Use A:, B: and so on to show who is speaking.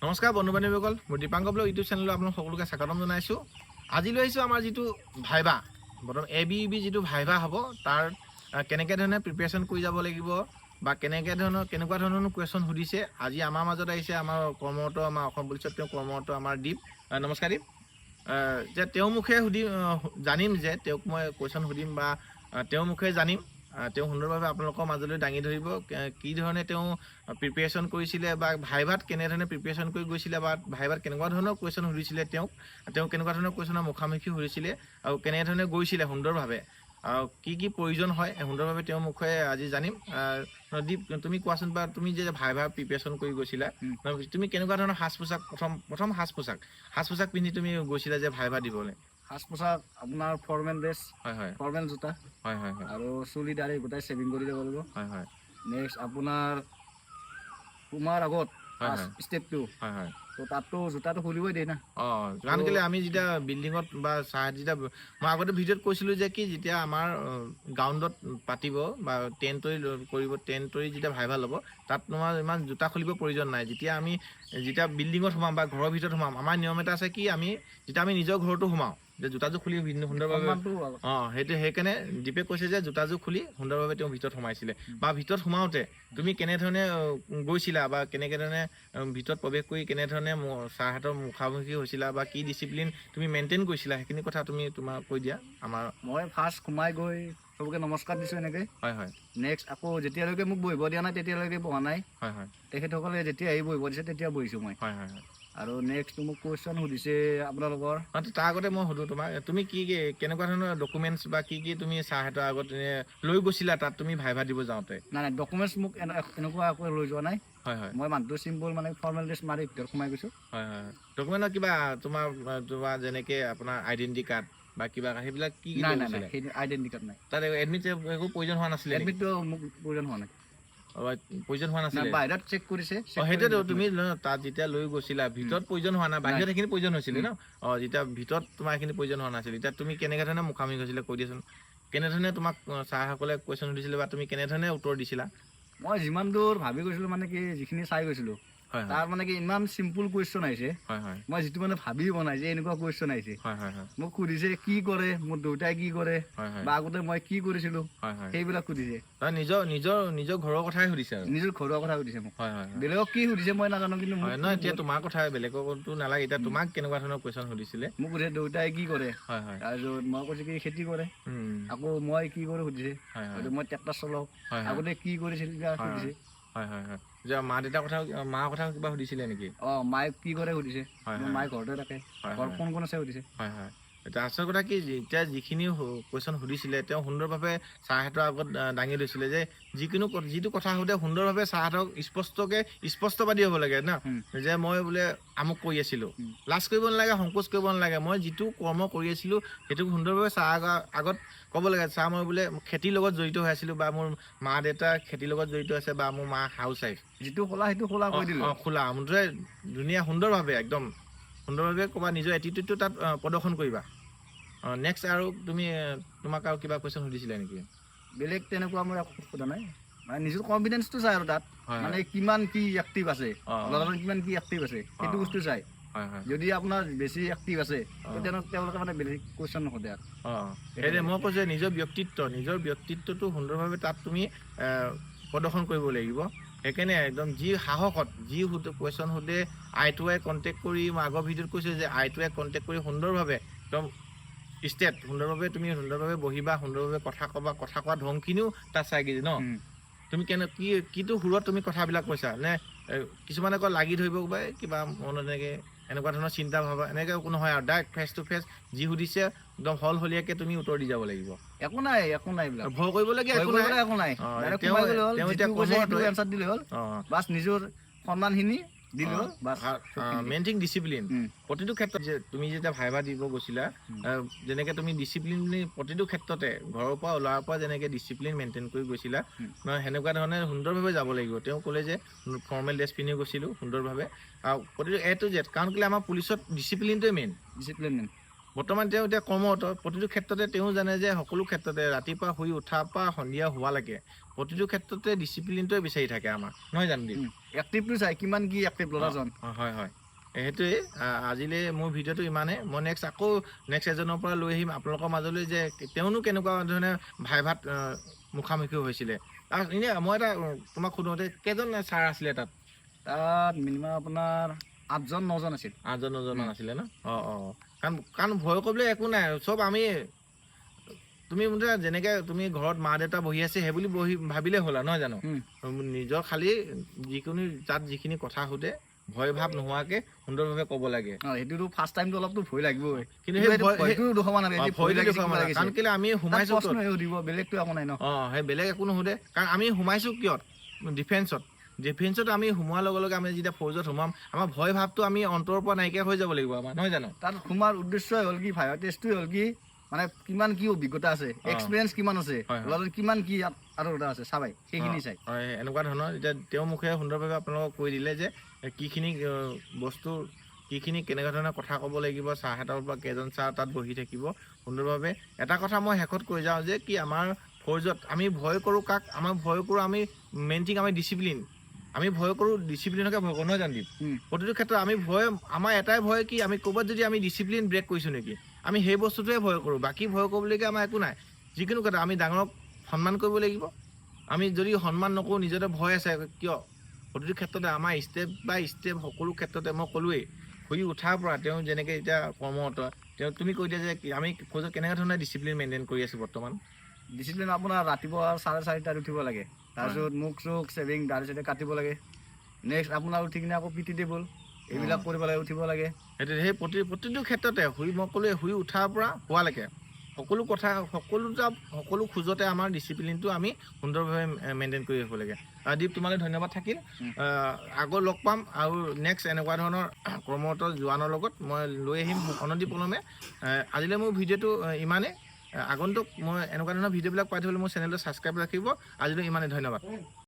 A: নমস্কাৰ বন্ধু বান্ধৱীসকল, মোৰ দীপাংকৰ ব্লগ ইউটিউব চেনেলত আপোনালোক সকলোকে স্বাগতম জনাইছোঁ। আজি লৈ আহিছোঁ আমাৰ যিটো ভাইবা, প্ৰথম ABEB যিটো ভাইবা হ'ব, তাৰ কেনেকৈ ধৰণে প্ৰিপেৰেশ্যন কৰি যাব লাগিব বা কেনেকুৱা ধৰণৰ কুৱেশ্যন সুধিছে। আজি আমাৰ মাজত আহিছে আমাৰ কৰ্মৰত, আমাৰ অসম পুলিচত তেওঁ কৰ্মৰত আমাৰ দীপ। নমস্কাৰ দীপ। যে তেওঁৰ মুখে জানিম যে তেওঁক মই কুৱেশ্যন সুধিম বা তেওঁৰ মুখে জানিম তেওঁ সুন্দৰভাৱে আপোনালোকৰ মাজলৈ দাঙি ধৰিব কি ধৰণে তেওঁ প্ৰিপেৰেশ্যন কৰিছিলে বা ভাইভাত কেনেধৰণে প্ৰিপেৰেশ্যন কৰি গৈছিলে বা ভাইভাত কেনেকুৱা ধৰণৰ কুৱেশ্যন সুধিছিলে তেওঁ কেনেকুৱা ধৰণৰ কুৱেশ্যনৰ মুখামুখি হৈছিলে আৰু কেনেধৰণে গৈছিলে সুন্দৰভাৱে কি প্ৰয়োজন হয় সুন্দৰভাৱে তেওঁৰ মুখে আজি জানিম। দীপ, তুমি কোৱাচোন বা তুমি যে ভাইভা প্ৰিপেৰেশ্যন কৰি গৈছিলা, তুমি কেনেকুৱা ধৰণৰ সাজ পোছাক প্ৰথম সাজ পোছাক পিন্ধি তুমি গৈছিলা যে ভাইভা দিবলৈ?
B: সাজ পোছাক আপোনাৰ ফৰ্মেল ড্ৰেছ,
A: হয়,
B: ফৰ্মেল জোতা,
A: হয়
B: আৰু চুলি দাড়ি গোটাই চেভিং কৰি যাব লাগিব।
A: হয়।
B: নেক্সট আপোনাৰ সোমাৰ আগত ষ্টেপটো, তো তাততো জোতাটো খুলিবই দিয়ে না।
A: কাৰণ কেলৈ আমি যেতিয়া বিল্ডিঙত বা যেতিয়া মই আগতে ভিডিঅ'ত কৈছিলোঁ যে কি যেতিয়া আমাৰ গ্ৰাউণ্ডত পাতিব বা টেণ্ট তৰি যেতিয়া ভাইভা ল'ব, তাত তোমাৰ ইমান জোতা খুলিব প্ৰয়োজন নাই। যেতিয়া বিল্ডিঙত সোমাম বা ঘৰৰ ভিতৰত সোমাম, আমাৰ নিয়ম এটা আছে কি যেতিয়া আমি নিজৰ ঘৰতো সোমাওঁ যে জোতাযোৰ খুলি সুন্দৰভাৱে সেইকাৰণে দীপে কৈছে যে জোতাযোৰ খুলি সুন্দৰভাৱে তেওঁ ভিতৰত সোমাইছিলে বা ভিতৰত সোমাওঁতে তুমি কেনেধৰণে গৈছিলা বা কেনেধৰণে ভিতৰত প্ৰৱেশ কৰি কেনেধৰণে ছাৰহঁতৰ মুখামুখি হৈছিলা বা কি ডিচিপ্লিন তুমি মেইনটেইন কৰিছিলা সেইখিনি কথা তুমি কৈ দিয়া।
B: মই ফাৰ্ষ্ট সোমাই গৈ চবকে নমস্কাৰ দিছোঁ এনেকৈ।
A: হয়।
B: নেক্সট আকৌ যেতিয়ালৈকে মোক বহিব দিয়া নাই তেতিয়ালৈকে বহা নাই।
A: হয়।
B: তেখেতসকলে যেতিয়া আহি বহিব দিছে তেতিয়া বহিছোঁ মই।
A: হয়।
B: আৰু নেক্সট মোক কুৱেশ্যন সুধিছে আপোনালোকৰ।
A: তাৰ আগতে মই সুধোঁ তোমাক, তুমি কেনেকুৱা ধৰণৰ ডকুমেণ্টছ বা কি তুমি ছাৰহঁতৰ আগত লৈ গৈছিলা তাত তুমি ভাইভা দিব যাওঁতে?
B: নাই ডকুমেণ্টছ মোক এনেকুৱা একো লৈ যোৱা নাই। হয়। মই মানুহটো চিম্পল ফৰ্মেল ড্ৰেছ মাৰি ভিতৰত সোমাই গৈছোঁ।
A: হয়। ডকুমেণ্টৰ কিবা তোমাৰ যেনেকৈ আপোনাৰ আইডেণ্টি কাৰ্ড বা কিবা সেইবিলাক কি
B: নাই আইডেণ্টি কাৰ্ড নাই।
A: তাত এডমিট একো প্ৰয়োজন হোৱা নাছিলে?
B: এডমিটটো মোক প্ৰয়োজন হোৱা নাই।
A: প্ৰয়োজন হোৱা নাছিলে?
B: বাহিৰত চেক কৰিছে।
A: সেইটোতো তুমি তাত যেতিয়া লৈ গৈছিলা ভিতৰত প্ৰয়োজন হোৱা নাই, বাহিৰত সেইখিনি প্ৰয়োজন হৈছিলে ন? যেতিয়া ভিতৰত তোমাৰ সেইখিনি প্ৰয়োজন হোৱা নাছিলে, এতিয়া তুমি কেনেধৰণে মুখামুখি হৈছিলে কৈ দিয়াচোন। কেনেধৰণে তোমাক ছাৰসকলে কুৱেশ্যন সুধিছিলে বা তুমি কেনেধৰণে উত্তৰ দিছিলা?
B: মই যিমান দূৰ ভাবি গৈছিলোঁ কি যিখিনি চাই গৈছিলোঁ তাৰ কি ইমান চিম্পুল কুৱেশ্যন আহিছে। মই যিটো ভাবি বনাই যে এনেকুৱা কুৱেশ্যন আহিছে। মোক সুধিছে কি কৰে, মোৰ দেউতাই কি কৰে বা আগতে মই কি কৰিছিলোঁ সেইবিলাক সুধিছে।
A: নিজৰ ঘৰৰ কথাই সুধিছে আৰু?
B: নিজৰ ঘৰৰ কথা সুধিছে মোক। বেলেগক কি সুধিছে মই নাজানো, কিন্তু
A: নহয় এতিয়া তোমাৰ কথাই, বেলেগকতো নালাগে। এতিয়া তোমাক কেনেকুৱা ধৰণৰ কুৱেশ্যন সুধিছিলে?
B: মোক সুধিছে দেউতাই কি কৰে, তাৰপিছত মই কৈছোঁ কি খেতি কৰে। আকৌ মই কি কৰোঁ সুধিছে, মই ট্ৰেক্টৰ চলাওঁ। আগতে কি কৰিছিল সুধিছে।
A: যে মাৰ কথা কিবা সুধিছিলে নেকি?
B: মায়ে কি কৰে সুধিছে, মায়ে ঘৰতে থাকে, ঘৰত কোন আছে সুধিছে।
A: এতিয়া আচল কথা কি, এতিয়া যিখিনি কুৱেশ্যন সুধিছিলে তেওঁ সুন্দৰভাৱে ছাৰহঁতৰ আগত দাঙি লৈছিলে যে যিটো কথা সোধে সুন্দৰভাৱে ছাৰহঁতক স্পষ্টবাদী হ'ব লাগে ন, যে মই বোলে আমুক কৰি আছিলোঁ। লাজ কৰিব নালাগে, সংকোচ কৰিব নালাগে। মই যিটো কৰ্ম কৰি আছিলোঁ সেইটো সুন্দৰভাৱে ছাৰৰ আগত ক'ব লাগে। ছাৰ, মই বোলে খেতিৰ লগত জড়িত হৈ আছিলোঁ বা মোৰ মা দেউতা খেতিৰ লগত জড়িত আছে বা মোৰ মা হাউচ ৱাইফ।
B: যিটো খোলা কৈ দিলোঁ।
A: খোলা মুঠতে ধুনীয়া সুন্দৰভাৱে একদম সুন্দৰভাৱে ক'বা, নিজৰ এটিটিউডটো তাত প্ৰদৰ্শন কৰিবা। নেক্সট আৰু তোমাক আৰু কিবা কুৱেশ্যন সুধিছিলে নেকি?
B: বেলেগ তেনেকুৱা মই একো সোধা নাই। নিজৰ কনফিডেন্সটো চাই আৰু তাত কিমান কি এক্টিভ আছে, কিমান কি এক্টিভ আছে সেইটো বস্তু চাই। যদি আপোনাৰ বেছি এক্টিভ আছে তেওঁলোকে বেলেগ কুৱেশ্যন নোসোধে আৰু।
A: সেইটোৱে মই কৈছোঁ, নিজৰ ব্যক্তিত্বটো সুন্দৰভাৱে তাত তুমি প্ৰদৰ্শন কৰিব লাগিব। সেইকাৰণে একদম যি সাহসত যি কুৱেশ্যন সোধে আই টু আই কণ্টেক্ট কৰি, মই আগৰ ভিডিঅ'ত কৈছোঁ যে আই টু আই কণ্টেক্ট কৰি সুন্দৰভাৱে একদম সুন্দৰভাৱে বহিবা, সুন্দৰভাৱে কথা ক'বা। কথা কোৱা ধংখিনিও তাত চাই ন, তুমি কিটো সুৰত তুমি কথাবিলাক কৈছা নে? কিছুমানে কয় লাগি ধৰিব পাৰে কিবা মনত এনেকুৱা ধৰণৰ চিন্তা ভাবা, এনেকৈ একো নহয় আৰু ডাইৰেক্ট ফেচ টু ফেচ যি সুধিছে একদম সলসলীয়াকৈ তুমি উত্তৰ দি যাব লাগিব।
B: একো নাই
A: ভয় কৰিবলগীয়া একো নাই।
B: বাছ নিজৰ সন্মানখিনি দিলে হ'ল।
A: Main thing discipline. প্ৰতিটো ক্ষেত্ৰত তুমি যেতিয়া ভাইভা দিব গৈছিলা, যেনেকৈ তুমি ডিচিপ্লিন প্ৰতিটো ক্ষেত্ৰতে ঘৰৰ পৰা ওলোৱাৰ পৰা যেনেকৈ ডিচিপ্লিন মেইনটেইন কৰি গৈছিলা, সেনেকুৱা ধৰণে সুন্দৰভাৱে যাব লাগিব। তেওঁ ক'লে যে ফৰ্মেল ড্ৰেছ পিন্ধি গৈছিলোঁ সুন্দৰভাৱে, প্ৰতিটো A to Z। কাৰণ কেলৈ আমাৰ পুলিচত ডিচিপ্লিনটোৱে মেইন। বৰ্তমান তেওঁ এতিয়া কৰ্মৰত প্ৰতিটো ক্ষেত্ৰতে তেওঁ জানে যে সকলো ক্ষেত্ৰতে ৰাতিপুৱা শুই উঠাৰ পৰা সন্ধিয়া হোৱালৈকে প্ৰতিটো ক্ষেত্ৰতে ডিচিপ্লিনটোৱে বিচাৰি থাকে আমাৰ নহয় জানো দীপ
B: এক্টিভটো চাই কিমান কি এক্টিভ ল'ৰাজন
A: হয় হয় সেইটোৱে আজিলৈ মোৰ ভিডিঅ'টো ইমানে মই নেক্সট এজনৰ পৰা লৈ আহিম আপোনালোকৰ মাজলৈ যে তেওঁনো কেনেকুৱা ধৰণে ভাইভাত মুখামুখি হৈছিলে এনে মই এটা তোমাক সোধোতে কেইজন ছাৰ আছিলে তাত
B: মিনিমাম আপোনাৰ 8জন 9জন আছিল
A: 8জন 9জন মান আছিলে ন কাৰণ ভয় কৰিবলৈ একো নাই চব আমি তুমি যেনেকে তুমি ঘৰত মা দেউতা বহি আছে সেই বুলি ভাবিলে হ'ল নহয় জানো নিজৰ খালি যিকোনো তাত যিখিনি কথা সোধে ভয় ভাৱ নোহোৱাকে সুন্দৰভাৱে ক'ব লাগে
B: সেইটোতো ফাৰ্ষ্ট টাইমটো অলপতো ভয় লাগিবই
A: কিন্তু কাৰণ কেলে আমি সোমাইছো
B: বেলেগটো একো নাই ন
A: সেই বেলেগ একো নুসুধে কাৰণ আমি সোমাইছো কিয়ত ডিফেন্সত আমি সোমোৱাৰ লগে লগে আমি যেতিয়া ফৌজত সোমাম আমাৰ ভয় ভাৱটো আমি অন্তৰৰ পৰা নাইকিয়া হৈ যাব লাগিব আমাৰ নহয় জানো
B: তাত সোমাৰ উদ্দেশ্যই হ'ল কি ভাইভা টেষ্টটোৱে হ'ল কি মানে কিমান কি অভিজ্ঞতা আছে এক্সপিৰিয়েঞ্চ কিমান আছে কিমান কি আদৰতা আছে চাবাই সেইখিনি চাই
A: হয় এনেকুৱা ধৰণৰ এতিয়া তেওঁৰ মুখে সুন্দৰভাৱে আপোনালোকক কৈ দিলে যে কিখিনি বস্তু কিখিনি কেনেকুৱা ধৰণৰ কথা ক'ব লাগিব ছাৰহঁতৰ পৰা কেইজন ছাৰ তাত বহি থাকিব সুন্দৰভাৱে এটা কথা মই শেষত কৈ যাওঁ যে কি আমাৰ ফৌজত আমি ভয় কৰোঁ কাক আমাৰ ভয় কৰোঁ আমি মেইন থিং আমি ডিচিপ্লিন আমি ভয় কৰোঁ ডিচিপ্লিনকে ভয় কৰোঁ নহয় জানো প্ৰতিটো ক্ষেত্ৰত আমি আমাৰ এটাই ভয় কি আমি ক'ৰবাত যদি আমি ডিচিপ্লিন ব্ৰেক কৰিছোঁ নেকি আমি সেই বস্তুটোৱে ভয় কৰোঁ বাকী ভয় কৰিবলগীয়া আমাৰ একো নাই যিকোনো কথা আমি ডাঙৰক সন্মান কৰিব লাগিব আমি যদি সন্মান নকৰোঁ নিজতে ভয় আছে কিয় প্ৰতিটো ক্ষেত্ৰতে আমাৰ ষ্টেপ বাই ষ্টেপ সকলো ক্ষেত্ৰতে মই ক'লোৱেই শুই উঠাৰ পৰা তেওঁ যেনেকৈ এতিয়া কৰ্মৰত তেওঁ তুমি কৈ দিয়া যে আমি ফৌজত কেনেকুৱা ধৰণে ডিচিপ্লিন মেইনটেইন কৰি আছোঁ বৰ্তমান
B: ডিচিপ্লিন আপোনাৰ ৰাতিপুৱা 4:30টাত উঠিব লাগে তাৰপিছত মুখ চুখ চেভিং দাড়ি চাড়ি কাটিব লাগে নেক্সট আপোনাৰ উঠি কিনে আকৌ পিটি টেবল এইবিলাক কৰিব লাগে উঠিব লাগে
A: সেইটো সেই প্ৰতিটো ক্ষেত্ৰতে মই ক'লোৱে শুই উঠাৰ পৰা হোৱালৈকে সকলো কথা সকলো খোজতে আমাৰ ডিচিপ্লিনটো আমি সুন্দৰভাৱে মেইনটেইন কৰি ৰাখিব লাগে দীপ তোমালৈ ধন্যবাদ থাকিল আগত লগ পাম আৰু নেক্সট এনেকুৱা ধৰণৰ কৰ্মৰত জোৱানৰ লগত মই লৈ আহিম অনতিপলমে আজিলৈ মোৰ ভিডিঅ'টো ইমানেই আগন্তুক মই এনেকুৱা ধৰণৰ ভিডিঅ'বিলাক পাই থাকিবলৈ মোৰ চেনেলটো ছাবস্ক্ৰাইব ৰাখিব আজিলৈ ইমানেই ধন্যবাদ